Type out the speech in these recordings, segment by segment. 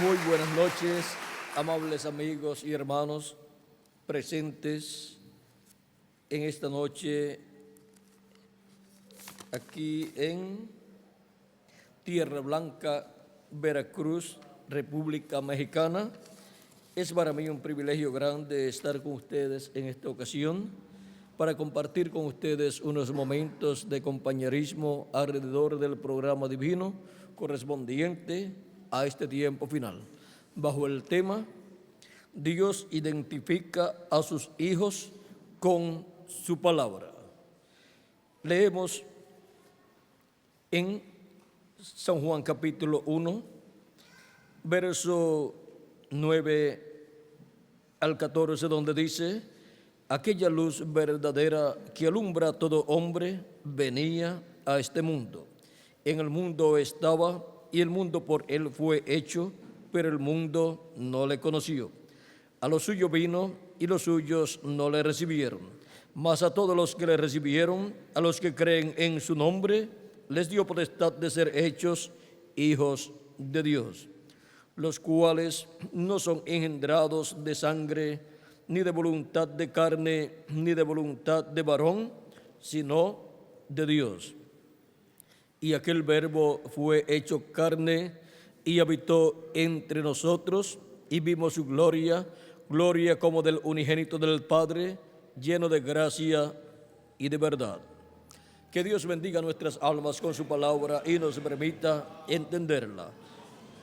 Muy buenas noches, amables amigos y hermanos presentes en esta noche aquí en Tierra Blanca, Veracruz, República Mexicana. Es para mí un privilegio grande estar con ustedes en esta ocasión para compartir con ustedes unos momentos de compañerismo alrededor del programa divino correspondiente a este tiempo final, bajo el tema Dios identifica a sus hijos con su palabra. Leemos en San Juan capítulo 1, verso 9 al 14, donde dice: aquella luz verdadera que alumbra a todo hombre venía a este mundo. En el mundo estaba, y el mundo por él fue hecho, pero el mundo no le conoció. A los suyos vino, y los suyos no le recibieron. Mas a todos los que le recibieron, a los que creen en su nombre, les dio potestad de ser hechos hijos de Dios, los cuales no son engendrados de sangre, ni de voluntad de carne, ni de voluntad de varón, sino de Dios. Y aquel Verbo fue hecho carne y habitó entre nosotros, y vimos su gloria, gloria como del unigénito del Padre, lleno de gracia y de verdad. Que Dios bendiga nuestras almas con su palabra y nos permita entenderla.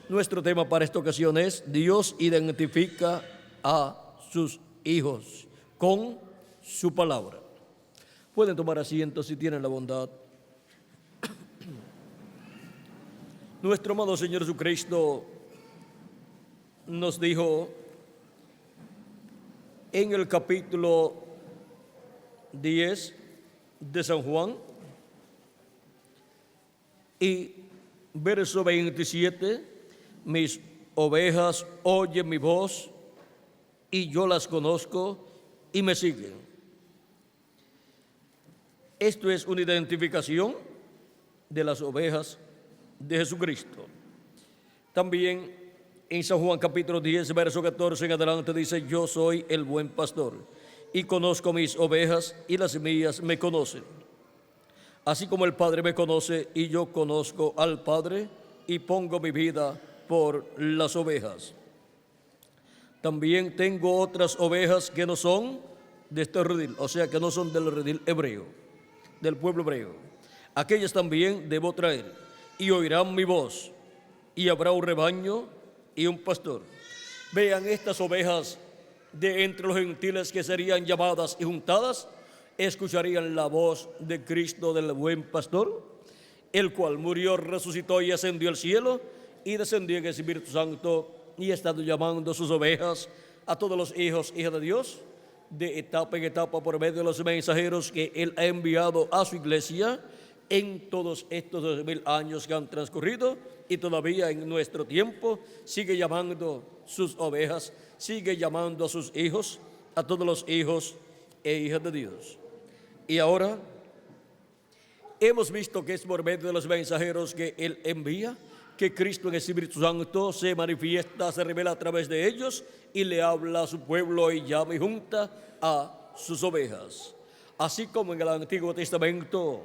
Nuestro tema para esta ocasión es: Dios identifica a sus hijos con su palabra. Pueden tomar asiento si tienen la bondad. Nuestro amado Señor Jesucristo nos dijo en el capítulo 10 de San Juan y verso 27, mis ovejas oyen mi voz y yo las conozco y me siguen. Esto es una identificación de las ovejas de Jesucristo. También en San Juan capítulo 10, verso 14 en adelante dice: yo soy el buen pastor y conozco mis ovejas y las mías me conocen. Así como el Padre me conoce y yo conozco al Padre y pongo mi vida por las ovejas. También tengo otras ovejas que no son de este redil, o sea, que no son del redil hebreo, del pueblo hebreo. Aquellas también debo traer, y oirán mi voz, y habrá un rebaño y un pastor. Vean, estas ovejas de entre los gentiles que serían llamadas y juntadas, escucharían la voz de Cristo, del buen pastor, el cual murió, resucitó y ascendió al cielo, y descendió en el Espíritu Santo, y ha estado llamando a sus ovejas, a todos los hijos, hijas de Dios, de etapa en etapa, por medio de los mensajeros que Él ha enviado a su iglesia en todos estos 2000 años que han transcurrido, y todavía en nuestro tiempo sigue llamando sus ovejas, sigue llamando a sus hijos, a todos los hijos e hijas de Dios. Y ahora hemos visto que es por medio de los mensajeros que Él envía, que Cristo en el Espíritu Santo se manifiesta, se revela a través de ellos y le habla a su pueblo y llama y junta a sus ovejas. Así como en el Antiguo Testamento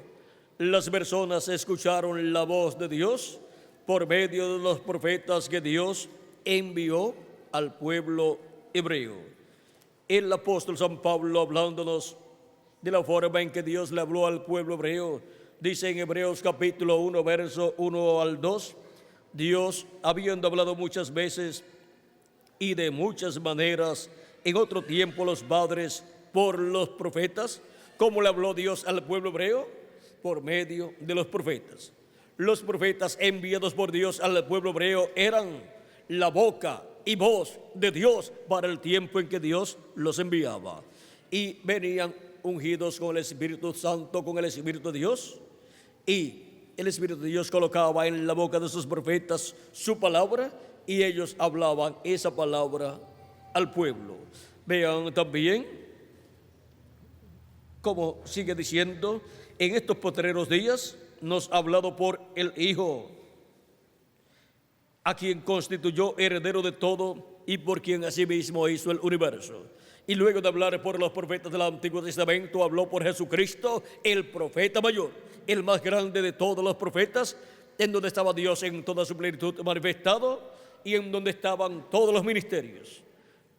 las personas escucharon la voz de Dios por medio de los profetas que Dios envió al pueblo hebreo. El apóstol San Pablo, hablándonos de la forma en que Dios le habló al pueblo hebreo, dice en Hebreos capítulo 1, verso 1 al 2, Dios, habiendo hablado muchas veces y de muchas maneras en otro tiempo los padres por los profetas, ¿cómo le habló Dios al pueblo hebreo? Por medio de los profetas. Los profetas enviados por Dios al pueblo hebreo eran la boca y voz de Dios para el tiempo en que Dios los enviaba. Y venían ungidos con el Espíritu Santo, con el Espíritu de Dios, y el Espíritu de Dios colocaba en la boca de sus profetas su palabra, y ellos hablaban esa palabra al pueblo. Vean también como sigue diciendo: en estos postreros días nos ha hablado por el Hijo, a quien constituyó heredero de todo y por quien asimismo hizo el universo. Y luego de hablar por los profetas del Antiguo Testamento, habló por Jesucristo, el profeta mayor, el más grande de todos los profetas, en donde estaba Dios en toda su plenitud manifestado y en donde estaban todos los ministerios.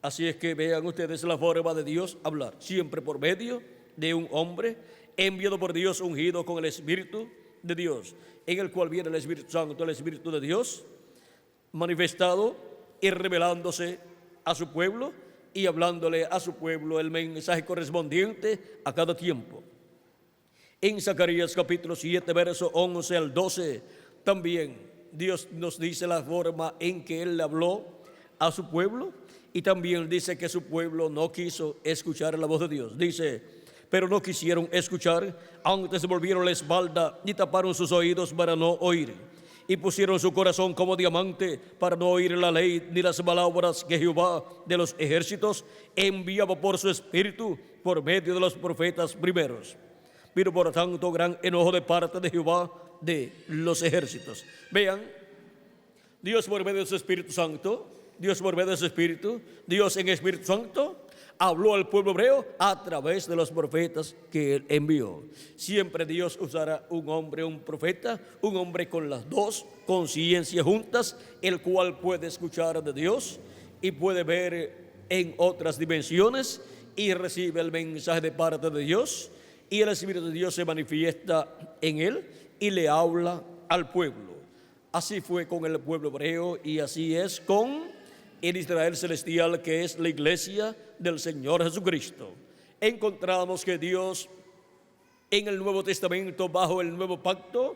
Así es que vean ustedes la forma de Dios hablar, siempre por medio de un hombre enviado por Dios, ungido con el Espíritu de Dios, en el cual viene el Espíritu Santo, el Espíritu de Dios, manifestado y revelándose a su pueblo y hablándole a su pueblo el mensaje correspondiente a cada tiempo. En Zacarías capítulo 7, verso 11 al 12, también Dios nos dice la forma en que Él le habló a su pueblo, y también dice que su pueblo no quiso escuchar la voz de Dios. Dice: pero no quisieron escuchar, antes volvieron la espalda y taparon sus oídos para no oír. Y pusieron su corazón como diamante para no oír la ley ni las palabras que Jehová de los ejércitos enviaba por su espíritu por medio de los profetas primeros. Vino por tanto gran enojo de parte de Jehová de los ejércitos. Vean, Dios por medio de su Espíritu Santo, Dios por medio de su Espíritu, Dios en Espíritu Santo, habló al pueblo hebreo a través de los profetas que Él envió. Siempre Dios usará un hombre, un profeta, un hombre con las dos conciencias juntas, el cual puede escuchar de Dios y puede ver en otras dimensiones y recibe el mensaje de parte de Dios, y el Espíritu de Dios se manifiesta en él y le habla al pueblo. Así fue con el pueblo hebreo y así es con el Israel celestial, que es la iglesia del Señor Jesucristo. Encontramos que Dios en el Nuevo Testamento, bajo el nuevo pacto,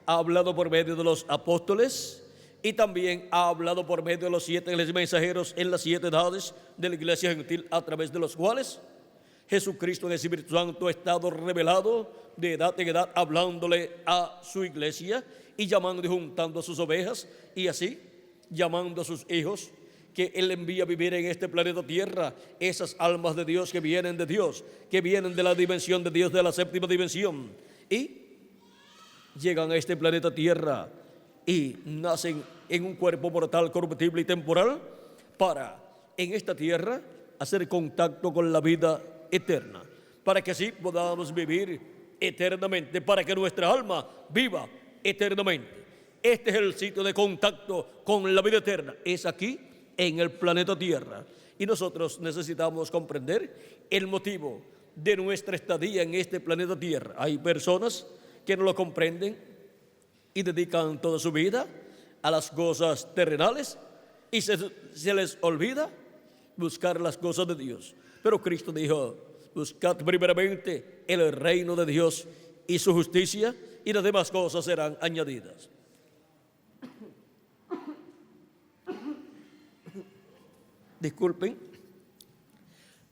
ha hablado por medio de los apóstoles y también ha hablado por medio de los 7 mensajeros en las 7 edades de la iglesia gentil, a través de los cuales Jesucristo en el Espíritu Santo ha estado revelado de edad en edad, hablándole a su iglesia y llamando y juntando a sus ovejas, y así llamando a sus hijos que Él envía a vivir en este planeta Tierra, esas almas de Dios que vienen de Dios, que vienen de la dimensión de Dios, de la séptima dimensión, y llegan a este planeta Tierra y nacen en un cuerpo mortal, corruptible y temporal, para en esta tierra hacer contacto con la vida eterna, para que así podamos vivir eternamente, para que nuestra alma viva eternamente. Este es el sitio de contacto con la vida eterna, es aquí en el planeta Tierra, y nosotros necesitamos comprender el motivo de nuestra estadía en este planeta Tierra. Hay personas que no lo comprenden y dedican toda su vida a las cosas terrenales y se les olvida buscar las cosas de Dios. Pero Cristo dijo: buscad primeramente el reino de Dios y su justicia, y las demás cosas serán añadidas. Disculpen.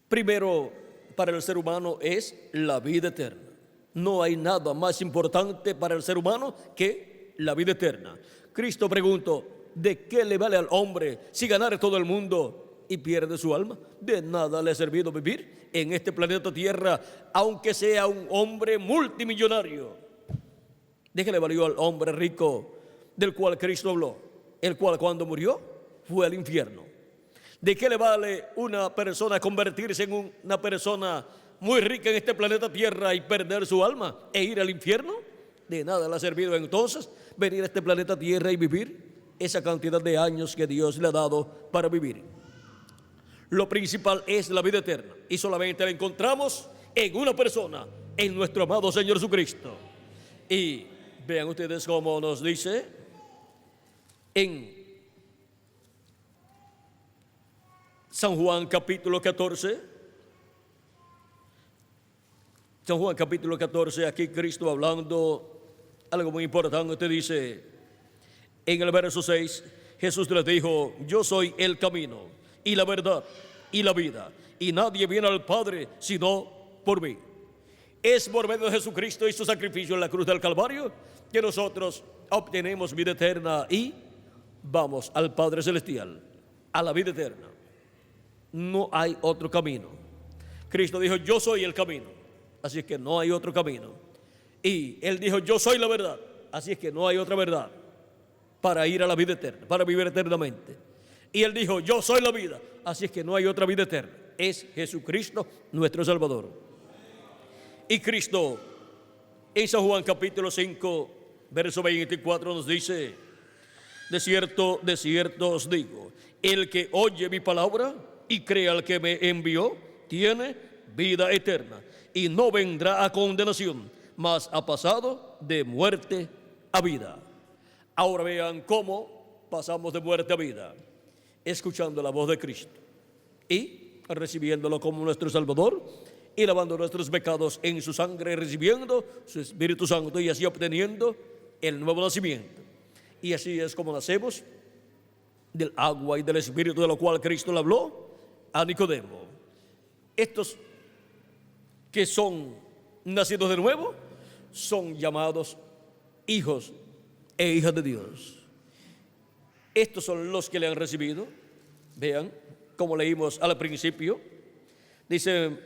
Primero, para el ser humano es la vida eterna. No hay nada más importante para el ser humano que la vida eterna. Cristo preguntó: ¿de qué le vale al hombre si ganare todo el mundo y pierde su alma? De nada le ha servido vivir en este planeta Tierra, aunque sea un hombre multimillonario. ¿De qué le valió al hombre rico del cual Cristo habló, el cual cuando murió fue al infierno? ¿De qué le vale una persona convertirse en una persona muy rica en este planeta Tierra y perder su alma e ir al infierno? De nada le ha servido entonces venir a este planeta Tierra y vivir esa cantidad de años que Dios le ha dado para vivir. Lo principal es la vida eterna, y solamente la encontramos en una persona, en nuestro amado Señor Jesucristo. Y vean ustedes cómo nos dice en San Juan capítulo 14. San Juan capítulo 14, aquí Cristo hablando algo muy importante, dice en el verso 6, Jesús les dijo: yo soy el camino y la verdad y la vida, y nadie viene al Padre sino por mí. Es por medio de Jesucristo y su sacrificio en la cruz del Calvario que nosotros obtenemos vida eterna y vamos al Padre Celestial, a la vida eterna. No hay otro camino. Cristo dijo: yo soy el camino, así es que no hay otro camino. Y Él dijo: yo soy la verdad, así es que no hay otra verdad. para ir a la vida eterna, para vivir eternamente. Y Él dijo, yo soy la vida. Así es que no hay otra vida eterna. Es Jesucristo nuestro Salvador. Y Cristo, en San Juan capítulo 5, verso 24 nos dice, de cierto os digo, el que oye mi palabra y cree al que me envió, tiene vida eterna y no vendrá a condenación, mas ha pasado de muerte a vida. Ahora vean cómo pasamos de muerte a vida, escuchando la voz de Cristo y recibiéndolo como nuestro Salvador y lavando nuestros pecados en su sangre, recibiendo su Espíritu Santo y así obteniendo el nuevo nacimiento. Y así es como nacemos del agua y del Espíritu, de lo cual Cristo le habló a Nicodemo. Estos que son nacidos de nuevo son llamados hijos e hijas de Dios. Estos son los que le han recibido. Vean, como leímos al principio, dice,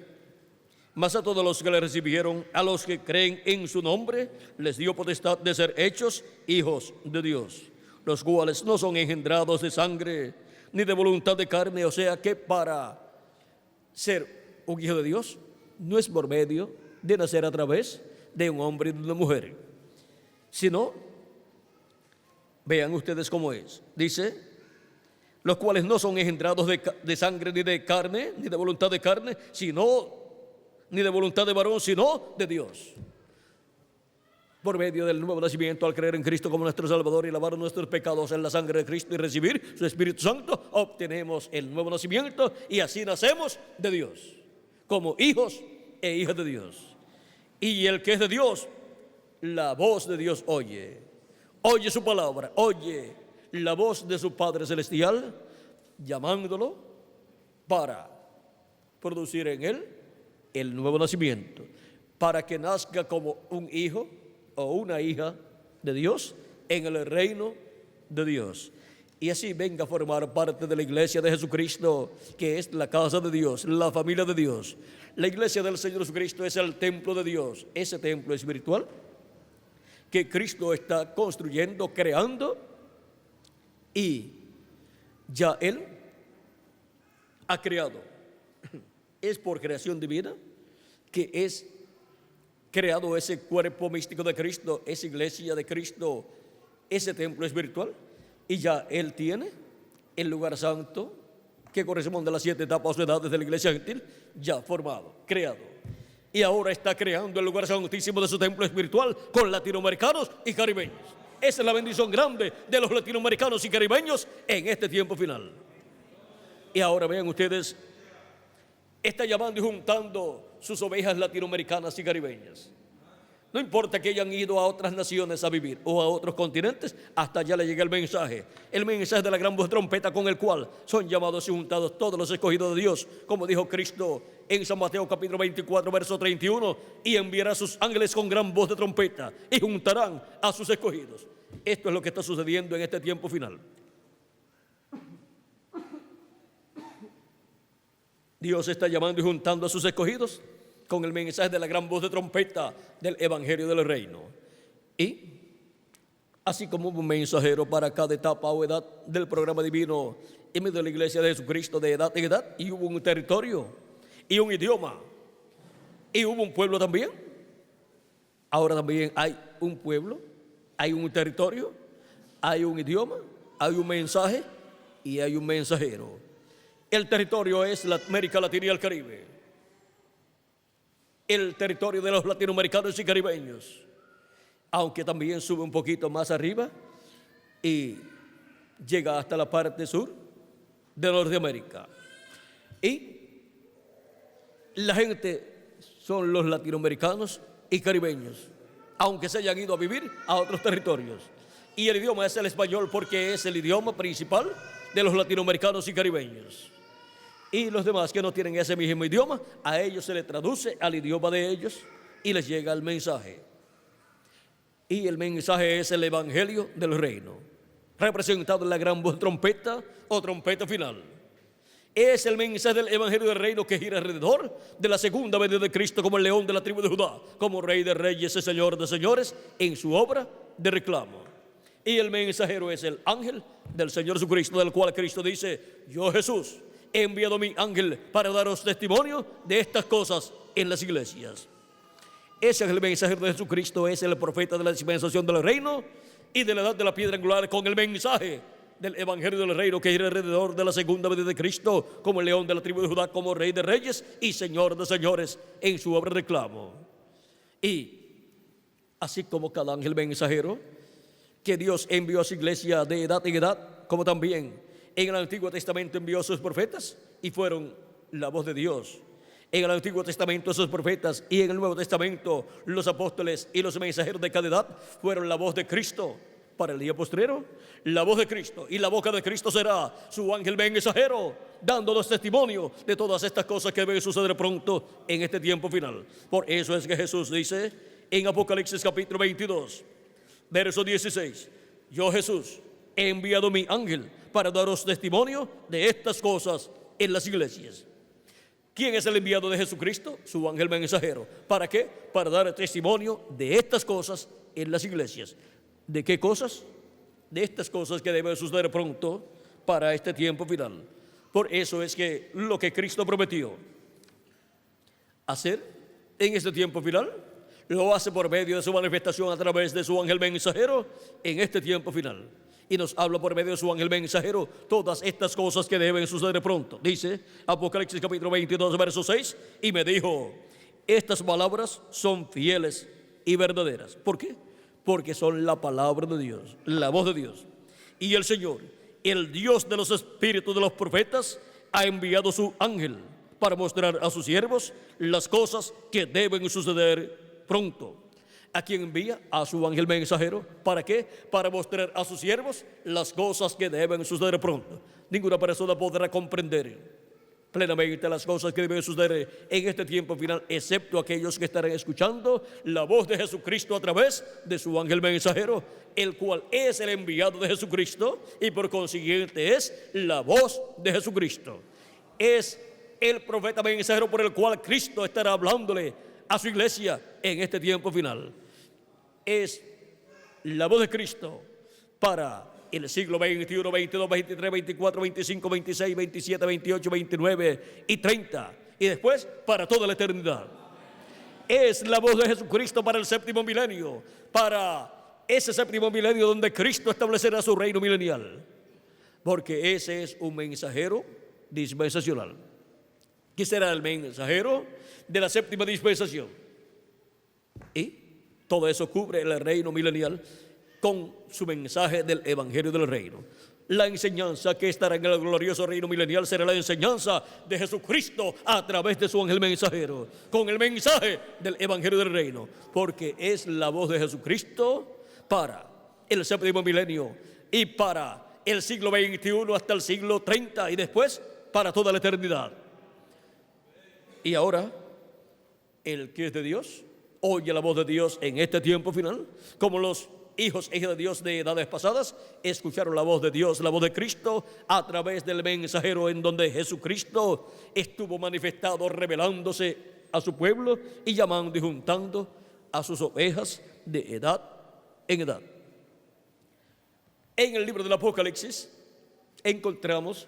mas a todos los que le recibieron, a los que creen en su nombre, les dio potestad de ser hechos hijos de Dios, los cuales no son engendrados de sangre, ni de voluntad de carne. O sea que para ser un hijo de Dios, no es por medio de nacer a través de un hombre y de una mujer, sino, vean ustedes cómo es, dice, los cuales no son engendrados de sangre ni de carne, ni de voluntad de carne, sino, ni de voluntad de varón, sino de Dios. Por medio del nuevo nacimiento, al creer en Cristo como nuestro Salvador y lavar nuestros pecados en la sangre de Cristo y recibir su Espíritu Santo, obtenemos el nuevo nacimiento y así nacemos de Dios, como hijos e hijas de Dios. Y el que es de Dios, la voz de Dios oye su palabra, oye la voz de su Padre Celestial, llamándolo para producir en él el nuevo nacimiento, para que nazca como un hijo o una hija de Dios en el reino de Dios. Y así venga a formar parte de la iglesia de Jesucristo, que es la casa de Dios, la familia de Dios. La iglesia del Señor Jesucristo es el templo de Dios, ese templo espiritual que Cristo está construyendo, creando, y ya Él ha creado. Es por creación divina que es creado ese cuerpo místico de Cristo, esa iglesia de Cristo, ese templo espiritual, y ya Él tiene el lugar santo que corresponde a las 7 etapas o edades de la iglesia gentil, ya formado, creado. Y ahora está creando el lugar santísimo de su templo espiritual con latinoamericanos y caribeños. Esa es la bendición grande de los latinoamericanos y caribeños en este tiempo final. Y ahora vean ustedes, está llamando y juntando sus ovejas latinoamericanas y caribeñas. No importa que hayan ido a otras naciones a vivir o a otros continentes, hasta allá le llega el mensaje de la gran voz de trompeta, con el cual son llamados y juntados todos los escogidos de Dios, como dijo Cristo en San Mateo capítulo 24 verso 31, y enviará a sus ángeles con gran voz de trompeta y juntarán a sus escogidos. Esto es lo que está sucediendo en este tiempo final. Dios está llamando y juntando a sus escogidos con el mensaje de la gran voz de trompeta del Evangelio del Reino. Y así como hubo un mensajero para cada etapa o edad del programa divino en medio de la iglesia de Jesucristo, de edad en edad, y hubo un territorio y un idioma y hubo un pueblo también, ahora también hay un pueblo, hay un territorio, hay un idioma, hay un mensaje y hay un mensajero. El territorio es la América Latina y el Caribe, el territorio de los latinoamericanos y caribeños, aunque también sube un poquito más arriba y llega hasta la parte sur de Norteamérica. Y la gente son los latinoamericanos y caribeños, aunque se hayan ido a vivir a otros territorios. Y el idioma es el español porque es el idioma principal de los latinoamericanos y caribeños. Y los demás que no tienen ese mismo idioma, a ellos se les traduce al idioma de ellos y les llega el mensaje. Y el mensaje es el Evangelio del Reino, representado en la gran voz trompeta o trompeta final. Es el mensaje del Evangelio del Reino que gira alrededor de la segunda venida de Cristo como el león de la tribu de Judá, como Rey de reyes y Señor de señores en su obra de reclamo. Y el mensajero es el ángel del Señor Jesucristo, del cual Cristo dice: yo, Jesús, he enviado mi ángel para daros testimonio de estas cosas en las iglesias. Ese es el mensajero de Jesucristo, es el profeta de la dispensación del reino y de la edad de la piedra angular, con el mensaje del evangelio del reino, que gira alrededor de la segunda venida de Cristo, como el león de la tribu de Judá, como rey de reyes y señor de señores, en su obra de reclamo. Y así como cada ángel mensajero que Dios envió a su iglesia de edad en edad, como también en el Antiguo Testamento envió a sus profetas y fueron la voz de Dios. En el Antiguo Testamento sus profetas, y en el Nuevo Testamento los apóstoles y los mensajeros de cada edad fueron la voz de Cristo. Para el día postrero, la voz de Cristo y la boca de Cristo será su ángel mensajero, dándonos testimonio de todas estas cosas que deben suceder pronto en este tiempo final. Por eso es que Jesús dice en Apocalipsis capítulo 22, verso 16: yo, Jesús, he enviado mi ángel para daros testimonio de estas cosas en las iglesias. ¿Quién es el enviado de Jesucristo? Su ángel mensajero. ¿Para qué? Para dar testimonio de estas cosas en las iglesias. ¿De qué cosas? De estas cosas que deben suceder pronto para este tiempo final. Por eso es que lo que Cristo prometió hacer en este tiempo final, lo hace por medio de su manifestación a través de su ángel mensajero en este tiempo final. Y nos habla por medio de su ángel mensajero todas estas cosas que deben suceder pronto. Dice Apocalipsis capítulo 22, verso 6: y me dijo: estas palabras son fieles y verdaderas. ¿Por qué? Porque son la palabra de Dios, la voz de Dios. Y el Señor, el Dios de los espíritus de los profetas, ha enviado su ángel para mostrar a sus siervos las cosas que deben suceder pronto. ¿A quién envía? A su ángel mensajero. ¿Para qué? Para mostrar a sus siervos las cosas que deben suceder pronto. Ninguna persona podrá comprender plenamente las cosas que deben suceder en este tiempo final, excepto aquellos que estarán escuchando la voz de Jesucristo a través de su ángel mensajero, el cual es el enviado de Jesucristo y por consiguiente es la voz de Jesucristo. Es el profeta mensajero por el cual Cristo estará hablándole a su iglesia en este tiempo final. Es la voz de Cristo para el siglo 21, 22, 23, 24, 25, 26, 27, 28, 29 y 30, y después para toda la eternidad. Es la voz de Jesucristo para el séptimo milenio, para ese séptimo milenio donde Cristo establecerá su reino milenial, porque ese es un mensajero dispensacional. ¿Quién será el mensajero de la séptima dispensación? Y todo eso cubre el reino milenial con su mensaje del evangelio del reino. La enseñanza que estará en el glorioso reino milenial será la enseñanza de Jesucristo a través de su ángel mensajero, con el mensaje del evangelio del reino, porque es la voz de Jesucristo para el séptimo milenio y para el siglo 21 hasta el siglo 30 y después para toda la eternidad. Y ahora, el que es de Dios oye la voz de Dios en este tiempo final, como los hijos e hijas de Dios de edades pasadas escucharon la voz de Dios, la voz de Cristo a través del mensajero, en donde Jesucristo estuvo manifestado, revelándose a su pueblo y llamando y juntando a sus ovejas de edad en edad. En el libro del Apocalipsis encontramos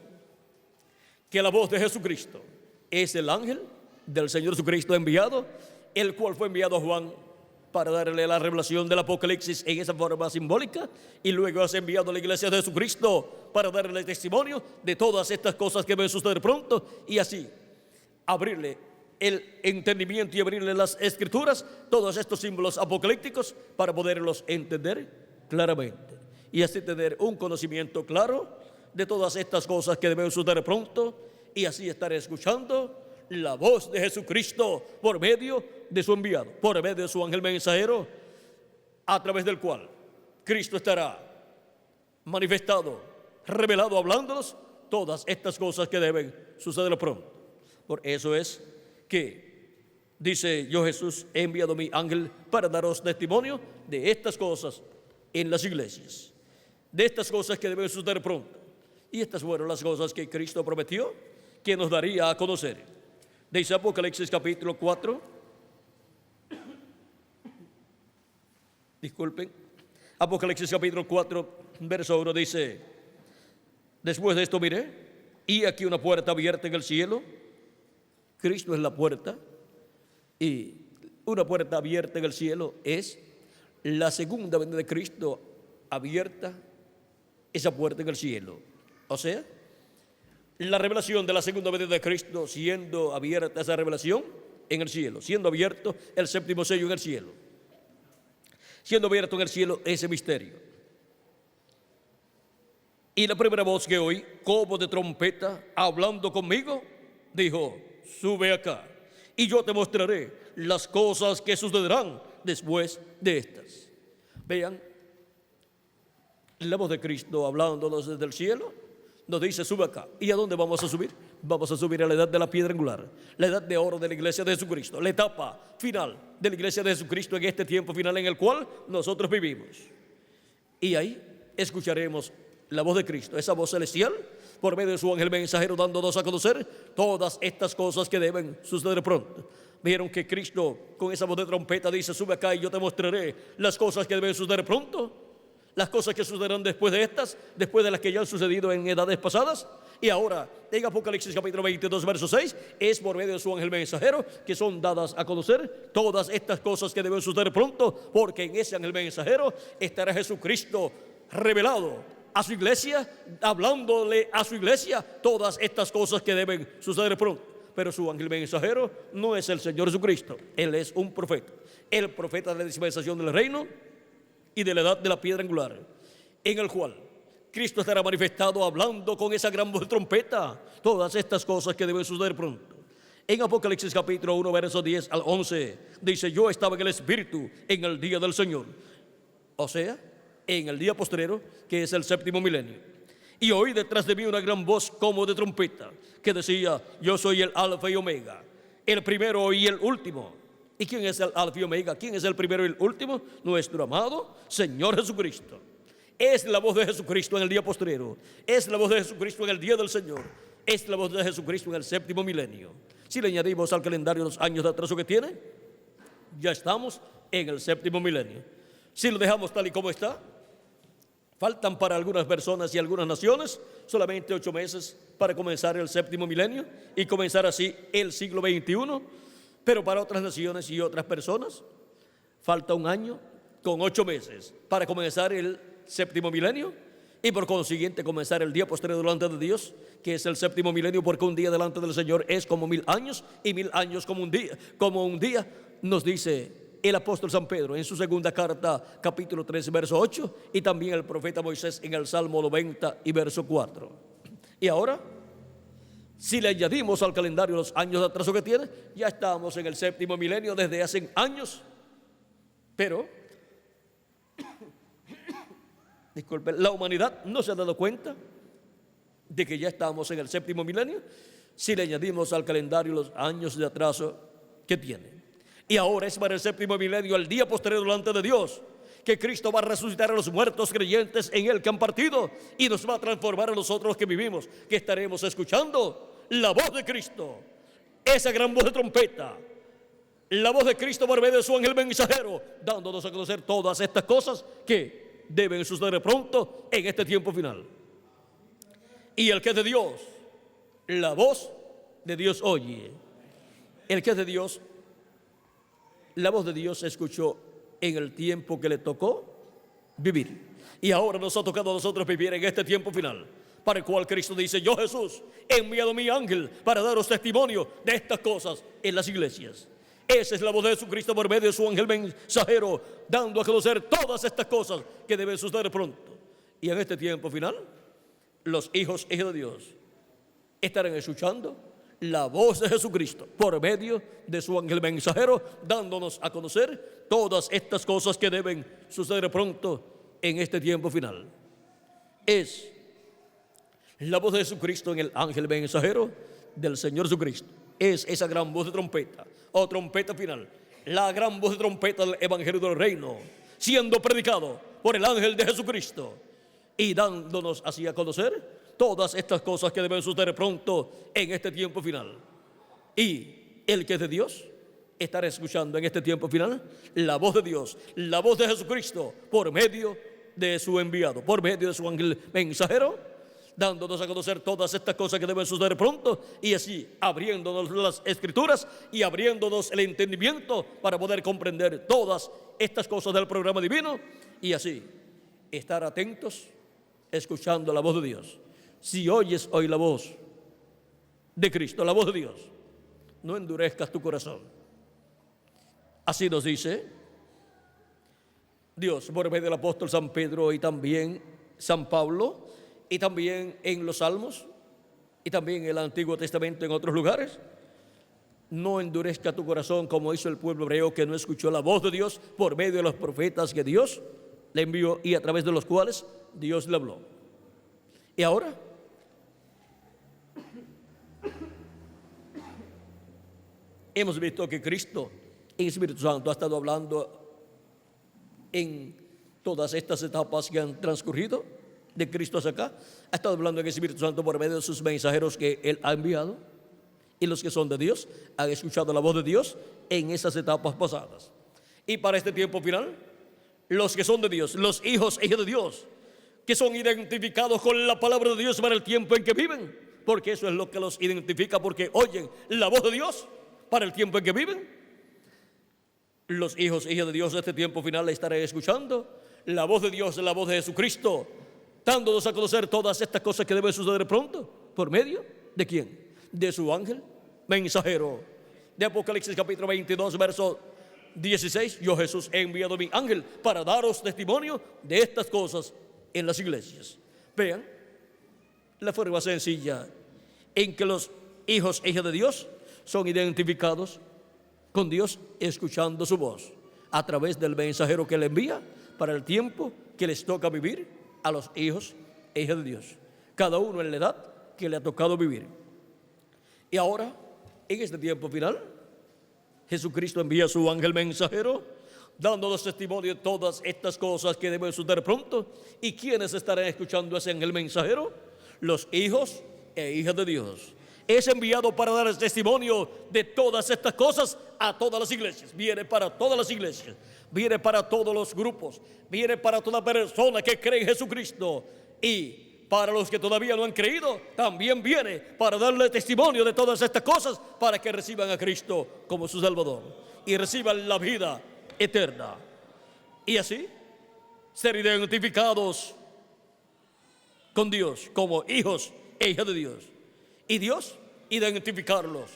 que la voz de Jesucristo es el ángel del Señor Jesucristo enviado, el cual fue enviado a Juan para darle la revelación del Apocalipsis en esa forma simbólica, y luego es enviado a la iglesia de Jesucristo para darle testimonio de todas estas cosas que deben suceder pronto, y así abrirle el entendimiento y abrirle las escrituras, todos estos símbolos apocalípticos, para poderlos entender claramente y así tener un conocimiento claro de todas estas cosas que deben suceder pronto, y así estar escuchando la voz de Jesucristo por medio de su enviado, por medio de su ángel mensajero, a través del cual Cristo estará manifestado, revelado, hablándonos todas estas cosas que deben suceder pronto. Por eso es que dice: yo, Jesús, he enviado mi ángel para daros testimonio de estas cosas en las iglesias, de estas cosas que deben suceder pronto. Y estas fueron las cosas que Cristo prometió que nos daría a conocer. Dice Apocalipsis capítulo 4, disculpen, Apocalipsis capítulo 4, verso 1 dice: después de esto miré, y aquí una puerta abierta en el cielo. Cristo es la puerta, y una puerta abierta en el cielo es la segunda venida de Cristo abierta, esa puerta en el cielo. O sea, la revelación de la segunda venida de Cristo siendo abierta esa revelación en el cielo, siendo abierto el séptimo sello en el cielo, siendo abierto en el cielo ese misterio. Y la primera voz que oí, como de trompeta, hablando conmigo, dijo: sube acá, y yo te mostraré las cosas que sucederán después de estas. Vean, la voz de Cristo hablándonos desde el cielo nos dice: sube acá. ¿Y a dónde vamos a subir? Vamos a subir a la edad de la piedra angular, la edad de oro de la iglesia de Jesucristo, la etapa final de la iglesia de Jesucristo en este tiempo final en el cual nosotros vivimos. Y ahí escucharemos la voz de Cristo, esa voz celestial, por medio de su ángel mensajero, dándonos a conocer todas estas cosas que deben suceder pronto. Vieron que Cristo con esa voz de trompeta dice: sube acá y yo te mostraré las cosas que deben suceder pronto, las cosas que sucederán después de estas, después de las que ya han sucedido en edades pasadas. Y ahora, en Apocalipsis capítulo 22, verso 6, es por medio de su ángel mensajero que son dadas a conocer todas estas cosas que deben suceder pronto, porque en ese ángel mensajero estará Jesucristo revelado a su iglesia, hablándole a su iglesia todas estas cosas que deben suceder pronto. Pero su ángel mensajero no es el Señor Jesucristo, él es un profeta, el profeta de la dispensación del reino y de la edad de la piedra angular, en el cual Cristo estará manifestado hablando con esa gran voz de trompeta todas estas cosas que deben suceder pronto. En Apocalipsis capítulo 1, versos 10 al 11 dice: yo estaba en el Espíritu en el día del Señor, o sea, en el día postrero, que es el séptimo milenio. Y oí detrás de mí una gran voz como de trompeta, que decía: yo soy el Alfa y Omega, el primero y el último. ¿Y quién es el Alfa y Omega? ¿Quién es el primero y el último? Nuestro amado Señor Jesucristo. Es la voz de Jesucristo en el día postrero, es la voz de Jesucristo en el día del Señor, es la voz de Jesucristo en el séptimo milenio. Si le añadimos al calendario los años de atraso que tiene, ya estamos en el séptimo milenio. Si lo dejamos tal y como está, faltan para algunas personas y algunas naciones solamente 8 meses para comenzar el séptimo milenio y comenzar así el siglo XXI. Pero para otras naciones y otras personas falta 1 año con 8 meses para comenzar el séptimo milenio, y por consiguiente comenzar el día postrero delante de Dios, que es el séptimo milenio, porque un día delante del Señor es como 1000 años, y 1000 años como un día, nos dice el apóstol San Pedro en su segunda carta, capítulo 3, verso 8, y también el profeta Moisés en el Salmo 90 y verso 4. Y ahora, si le añadimos al calendario los años de atraso que tiene, ya estamos en el séptimo milenio desde hace años. Pero disculpe, la humanidad no se ha dado cuenta de que ya estamos en el séptimo milenio si le añadimos al calendario los años de atraso que tiene. Y ahora es para el séptimo milenio, el día posterior delante de Dios, que Cristo va a resucitar a los muertos creyentes en Él que han partido, y nos va a transformar a nosotros que vivimos, que estaremos escuchando la voz de Cristo, esa gran voz de trompeta, la voz de Cristo por medio de su ángel mensajero, dándonos a conocer todas estas cosas que deben suceder pronto en este tiempo final. Y el que es de Dios, la voz de Dios oye. El que es de Dios, la voz de Dios se escuchó en el tiempo que le tocó vivir. Y ahora nos ha tocado a nosotros vivir en este tiempo final, para el cual Cristo dice: yo, Jesús, he enviado mi ángel para daros testimonio de estas cosas en las iglesias. Esa es la voz de Jesucristo por medio de su ángel mensajero, dando a conocer todas estas cosas que deben suceder pronto. Y en este tiempo final, los hijos de Dios estarán escuchando la voz de Jesucristo por medio de su ángel mensajero, dándonos a conocer todas estas cosas que deben suceder pronto en este tiempo final. Es la voz de Jesucristo en el ángel mensajero del Señor Jesucristo. Es esa gran voz de trompeta o trompeta final, la gran voz de trompeta del evangelio del reino, siendo predicado por el ángel de Jesucristo y dándonos así a conocer todas estas cosas que deben suceder pronto en este tiempo final. Y el que es de Dios estará escuchando en este tiempo final la voz de Dios, la voz de Jesucristo por medio de su enviado, por medio de su ángel mensajero, dándonos a conocer todas estas cosas que deben suceder pronto, y así abriéndonos las escrituras y abriéndonos el entendimiento para poder comprender todas estas cosas del programa divino, y así estar atentos escuchando la voz de Dios. Si oyes hoy la voz de Cristo, la voz de Dios, no endurezcas tu corazón. Así nos dice Dios por medio del apóstol San Pedro y también San Pablo, y también en los Salmos, y también en el Antiguo Testamento en otros lugares. No endurezca tu corazón como hizo el pueblo hebreo, que no escuchó la voz de Dios por medio de los profetas que Dios le envió y a través de los cuales Dios le habló. Y ahora hemos visto que Cristo en el Espíritu Santo ha estado hablando en todas estas etapas que han transcurrido de Cristo hacia acá. Ha estado hablando en el Espíritu Santo por medio de sus mensajeros que Él ha enviado, y los que son de Dios han escuchado la voz de Dios en esas etapas pasadas. Y para este tiempo final, los que son de Dios, los hijos e hijas de Dios, que son identificados con la palabra de Dios para el tiempo en que viven, porque eso es lo que los identifica, porque oyen la voz de Dios para el tiempo en que viven. Los hijos e hijas de Dios de este tiempo final estarán escuchando la voz de Dios, la voz de Jesucristo, dándonos a conocer todas estas cosas que deben suceder pronto. ¿Por medio de quién? De su ángel mensajero. De Apocalipsis capítulo 22, verso 16: yo, Jesús, he enviado mi ángel para daros testimonio de estas cosas en las iglesias. Vean la forma sencilla en que los hijos e hijas de Dios son identificados con Dios, escuchando su voz a través del mensajero que le envía para el tiempo que les toca vivir a los hijos e hijas de Dios, cada uno en la edad que le ha tocado vivir. Y ahora, en este tiempo final, Jesucristo envía a su ángel mensajero, dándonos testimonio de todas estas cosas que deben suceder pronto. ¿Y quiénes estarán escuchando a ese ángel mensajero? Los hijos e hijas de Dios. Es enviado para dar testimonio de todas estas cosas a todas las iglesias. Viene para todas las iglesias, viene para todos los grupos, viene para toda persona que cree en Jesucristo. Y para los que todavía no han creído, también viene para darle testimonio de todas estas cosas, para que reciban a Cristo como su Salvador y reciban la vida eterna. Y así ser identificados con Dios como hijos e hijas de Dios, y Dios identificarlos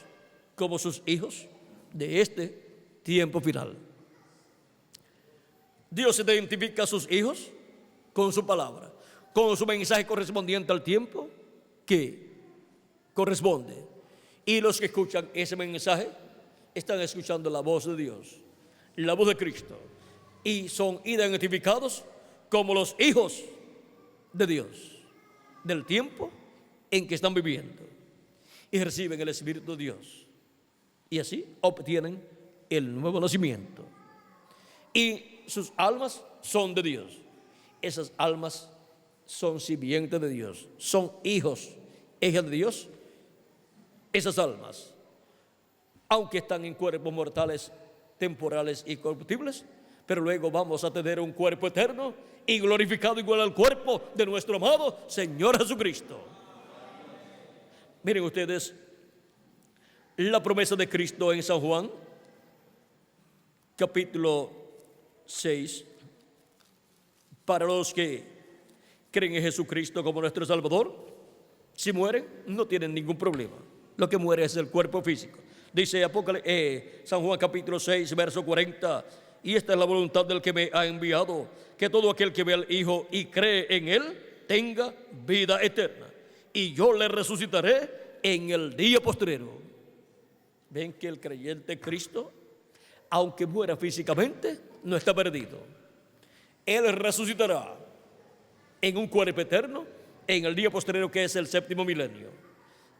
como sus hijos de este tiempo final. Dios identifica a sus hijos con su palabra, con su mensaje correspondiente al tiempo que corresponde. Y los que escuchan ese mensaje están escuchando la voz de Dios, la voz de Cristo, y son identificados como los hijos de Dios del tiempo en que están viviendo, y reciben el Espíritu de Dios, y así obtienen el nuevo nacimiento, y sus almas son de Dios. Esas almas son simientes de Dios, son hijos, hijas de Dios. Esas almas, aunque están en cuerpos mortales, temporales y corruptibles, pero luego vamos a tener un cuerpo eterno y glorificado igual al cuerpo de nuestro amado Señor Jesucristo. Miren ustedes la promesa de Cristo en San Juan capítulo 6, para los que creen en Jesucristo como nuestro Salvador. Si mueren, no tienen ningún problema. Lo que muere es el cuerpo físico. Dice San Juan capítulo 6, verso 40: y esta es la voluntad del que me ha enviado, que todo aquel que ve al Hijo y cree en Él tenga vida eterna, y yo le resucitaré en el día postrero. Ven que el creyente en Cristo, aunque muera físicamente, no está perdido. Él resucitará en un cuerpo eterno en el día postrero, que es el séptimo milenio.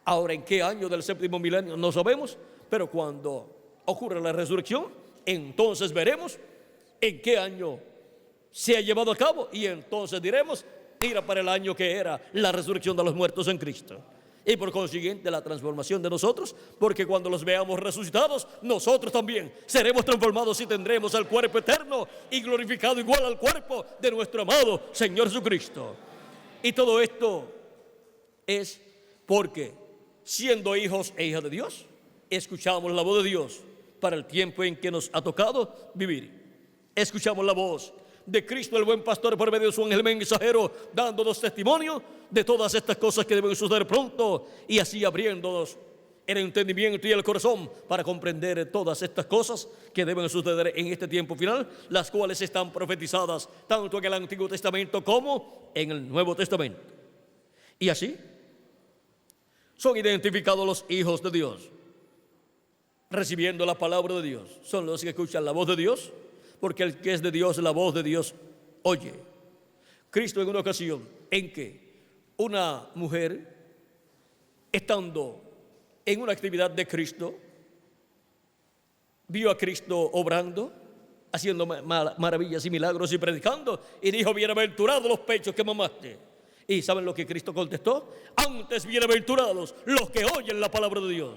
Ahora, ¿en qué año del séptimo milenio? No sabemos, pero cuando ocurra la resurrección, entonces veremos en qué año se ha llevado a cabo, y entonces diremos: mira para el año que era la resurrección de los muertos en Cristo. Y por consiguiente la transformación de nosotros, porque cuando los veamos resucitados, nosotros también seremos transformados y tendremos el cuerpo eterno y glorificado igual al cuerpo de nuestro amado Señor Jesucristo. Y todo esto es porque, siendo hijos e hijas de Dios, escuchamos la voz de Dios para el tiempo en que nos ha tocado vivir. Escuchamos la voz de Cristo, el buen pastor, por medio de su ángel mensajero, dándonos testimonio de todas estas cosas que deben suceder pronto, y así abriéndonos el entendimiento y el corazón para comprender todas estas cosas que deben suceder en este tiempo final, las cuales están profetizadas tanto en el Antiguo Testamento como en el Nuevo Testamento. Y así son identificados los hijos de Dios, recibiendo la palabra de Dios. Son los que escuchan la voz de Dios, porque el que es de Dios, la voz de Dios oye. Cristo, en una ocasión en que una mujer, estando en una actividad de Cristo, vio a Cristo obrando, haciendo maravillas y milagros y predicando, y dijo: bienaventurados los pechos que mamaste. ¿Y saben lo que Cristo contestó? Antes bienaventurados los que oyen la palabra de Dios.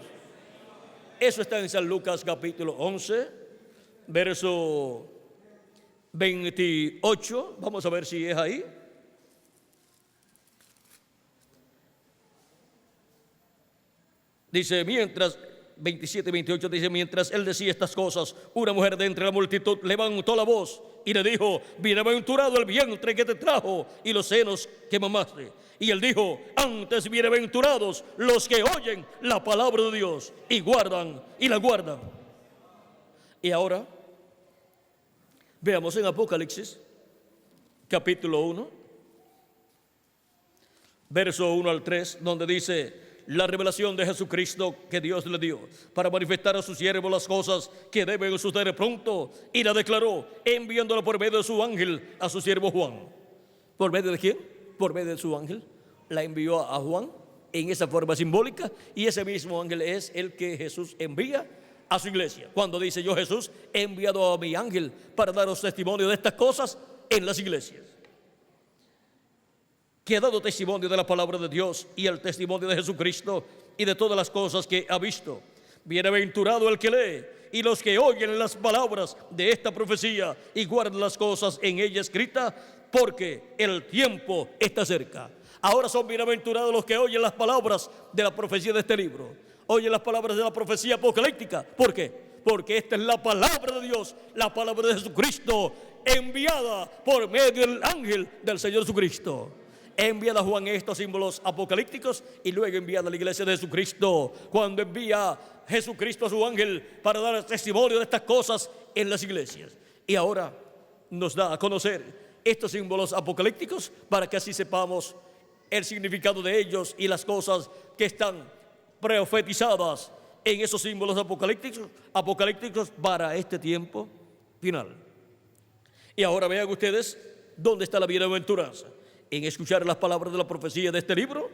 Eso está en San Lucas capítulo 11, verso 28. Vamos a ver si es ahí. Dice, mientras, 27 y 28, dice: mientras él decía estas cosas, una mujer de entre la multitud levantó la voz y le dijo: bienaventurado el vientre que te trajo y los senos que mamaste. Y él dijo: antes bienaventurados los que oyen la palabra de Dios y la guardan. Y ahora veamos en Apocalipsis capítulo 1, verso 1 al 3, donde dice: la revelación de Jesucristo que Dios le dio para manifestar a su siervo las cosas que deben suceder pronto, y la declaró enviándola por medio de su ángel a su siervo Juan. ¿Por medio de quién? Por medio de su ángel. La envió a Juan en esa forma simbólica, y ese mismo ángel es el que Jesús envía a su iglesia. Cuando dice: yo, Jesús, he enviado a mi ángel para daros testimonio de estas cosas en las iglesias, que ha dado testimonio de la palabra de Dios y el testimonio de Jesucristo y de todas las cosas que ha visto. Bienaventurado el que lee y los que oyen las palabras de esta profecía y guardan las cosas en ella escritas, porque el tiempo está cerca. Ahora son bienaventurados los que oyen las palabras de la profecía de este libro, oyen las palabras de la profecía apocalíptica. ¿Por qué? Porque esta es la palabra de Dios, la palabra de Jesucristo, enviada por medio del ángel del Señor Jesucristo. Enviada a Juan estos símbolos apocalípticos, y luego enviada a la iglesia de Jesucristo, cuando envía Jesucristo a su ángel para dar testimonio de estas cosas en las iglesias. Y ahora nos da a conocer estos símbolos apocalípticos para que así sepamos el significado de ellos y las cosas que están profetizadas en esos símbolos apocalípticos para este tiempo final. Y ahora vean ustedes dónde está la bienaventuranza: en escuchar las palabras de la profecía de este libro.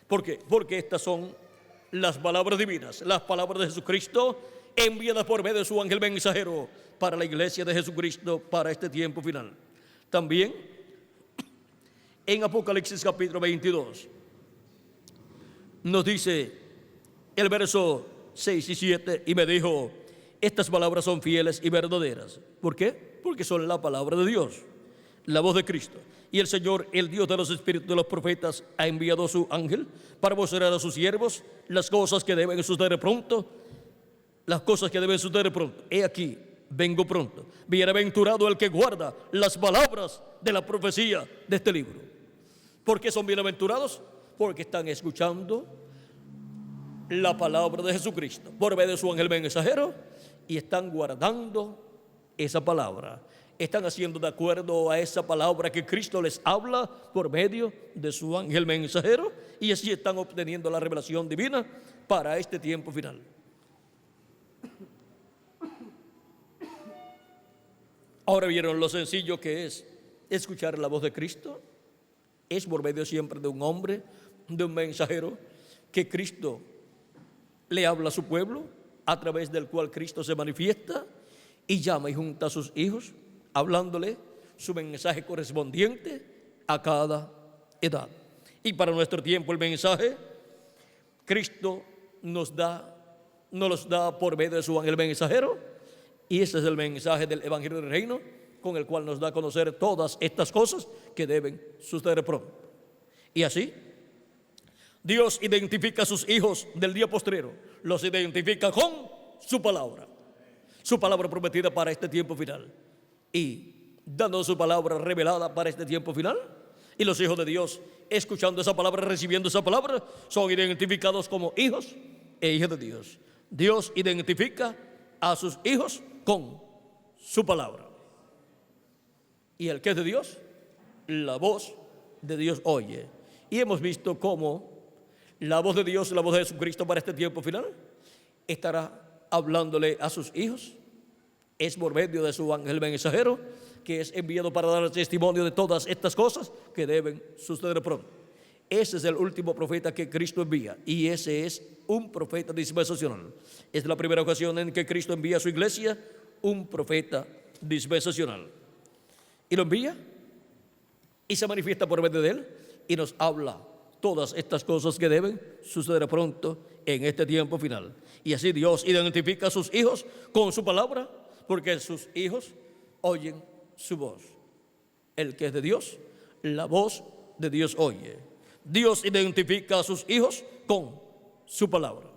¿Por qué? Porque estas son las palabras divinas, las palabras de Jesucristo enviadas por medio de su ángel mensajero para la iglesia de Jesucristo para este tiempo final. También en Apocalipsis capítulo 22 nos dice el verso 6 y 7: y me dijo: estas palabras son fieles y verdaderas. ¿Por qué? Porque son la palabra de Dios, la voz de Cristo. Y el Señor, el Dios de los espíritus de los profetas, ha enviado a su ángel para mostrar a sus siervos las cosas que deben suceder pronto. Las cosas que deben suceder pronto. He aquí, vengo pronto. Bienaventurado el que guarda las palabras de la profecía de este libro. ¿Por qué son bienaventurados? Porque están escuchando la palabra de Jesucristo por medio de su ángel mensajero, y están guardando esa palabra. Están haciendo de acuerdo a esa palabra que Cristo les habla por medio de su ángel mensajero, y así están obteniendo la revelación divina para este tiempo final. Ahora vieron lo sencillo que es escuchar la voz de Cristo. Es por medio siempre de un hombre, de un mensajero, que Cristo le habla a su pueblo, a través del cual Cristo se manifiesta y llama y junta a sus hijos, hablándole su mensaje correspondiente a cada edad. Y para nuestro tiempo el mensaje Cristo nos los da por medio de su ángel mensajero, y ese es el mensaje del Evangelio del Reino, con el cual nos da a conocer todas estas cosas que deben suceder pronto. Y así, Dios identifica a sus hijos del día postrero, los identifica con su palabra prometida para este tiempo final, y dando su palabra revelada para este tiempo final. Y los hijos de Dios, escuchando esa palabra, recibiendo esa palabra, son identificados como hijos e hijas de Dios. Dios identifica a sus hijos con su palabra. Y el que es de Dios, la voz de Dios oye. Y hemos visto cómo la voz de Dios, la voz de Jesucristo para este tiempo final, estará hablándole a sus hijos. Es por medio de su ángel mensajero, que es enviado para dar testimonio de todas estas cosas que deben suceder pronto. Ese es el último profeta que Cristo envía, y ese es un profeta dispensacional. Es la primera ocasión en que Cristo envía a su iglesia un profeta dispensacional. Y lo envía y se manifiesta por medio de él y nos habla todas estas cosas que deben suceder pronto en este tiempo final. Y así Dios identifica a sus hijos con su palabra, porque sus hijos oyen su voz. El que es de Dios, la voz de Dios oye. Dios identifica a sus hijos con su palabra.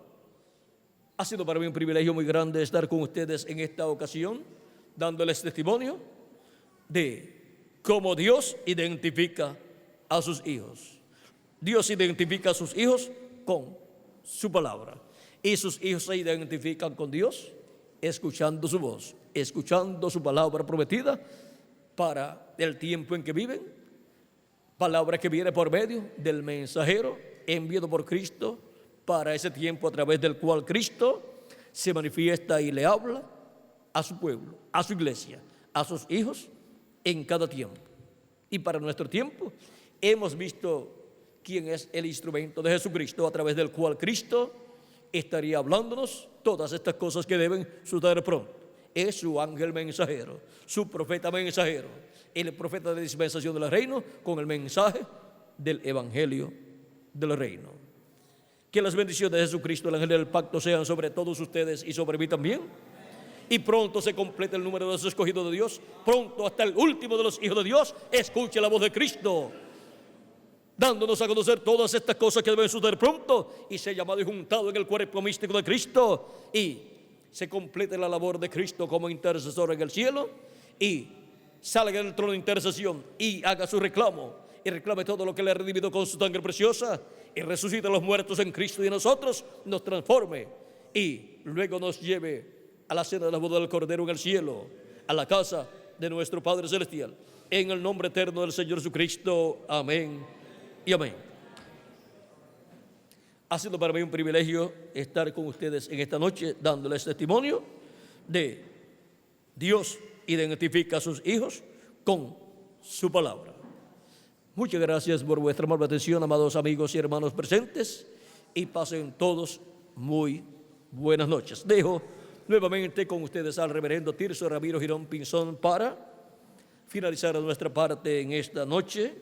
Ha sido para mí un privilegio muy grande estar con ustedes en esta ocasión, dándoles testimonio de cómo Dios identifica a sus hijos. Dios identifica a sus hijos con su palabra, y sus hijos se identifican con Dios escuchando su voz, escuchando su palabra prometida para el tiempo en que viven, palabra que viene por medio del mensajero enviado por Cristo para ese tiempo, a través del cual Cristo se manifiesta y le habla a su pueblo, a su iglesia, a sus hijos en cada tiempo. Y para nuestro tiempo hemos visto quién es el instrumento de Jesucristo, a través del cual Cristo estaría hablándonos todas estas cosas que deben suceder pronto. Es su ángel mensajero, su profeta mensajero, el profeta de dispensación del reino, con el mensaje del Evangelio del reino. Que las bendiciones de Jesucristo, el ángel del pacto, sean sobre todos ustedes y sobre mí también. Y pronto se completa el número de los escogidos de Dios. Pronto hasta el último de los hijos de Dios escuche la voz de Cristo, dándonos a conocer todas estas cosas que deben suceder pronto, y sea llamado y juntado en el cuerpo místico de Cristo, y se complete la labor de Cristo como intercesor en el cielo, y salga del trono de intercesión y haga su reclamo, y reclame todo lo que le ha redimido con su sangre preciosa, y resucite a los muertos en Cristo, y en nosotros nos transforme, y luego nos lleve a la cena de la boda del Cordero en el cielo, a la casa de nuestro Padre Celestial. En el nombre eterno del Señor Jesucristo. Amén y amén. Ha sido para mí un privilegio estar con ustedes en esta noche, dándoles testimonio de Dios identifica a sus hijos con su palabra. Muchas gracias por vuestra amable atención, amados amigos y hermanos presentes, y pasen todos muy buenas noches. Dejo nuevamente con ustedes al reverendo Tirso Ramiro Girón Pinzón para finalizar nuestra parte en esta noche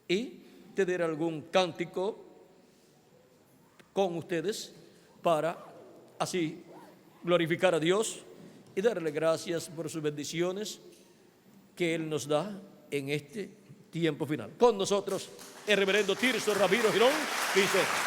y tener algún cántico con ustedes para así glorificar a Dios y darle gracias por sus bendiciones que Él nos da en este tiempo final. Con nosotros el reverendo Tirso Ramiro Girón Pinzón.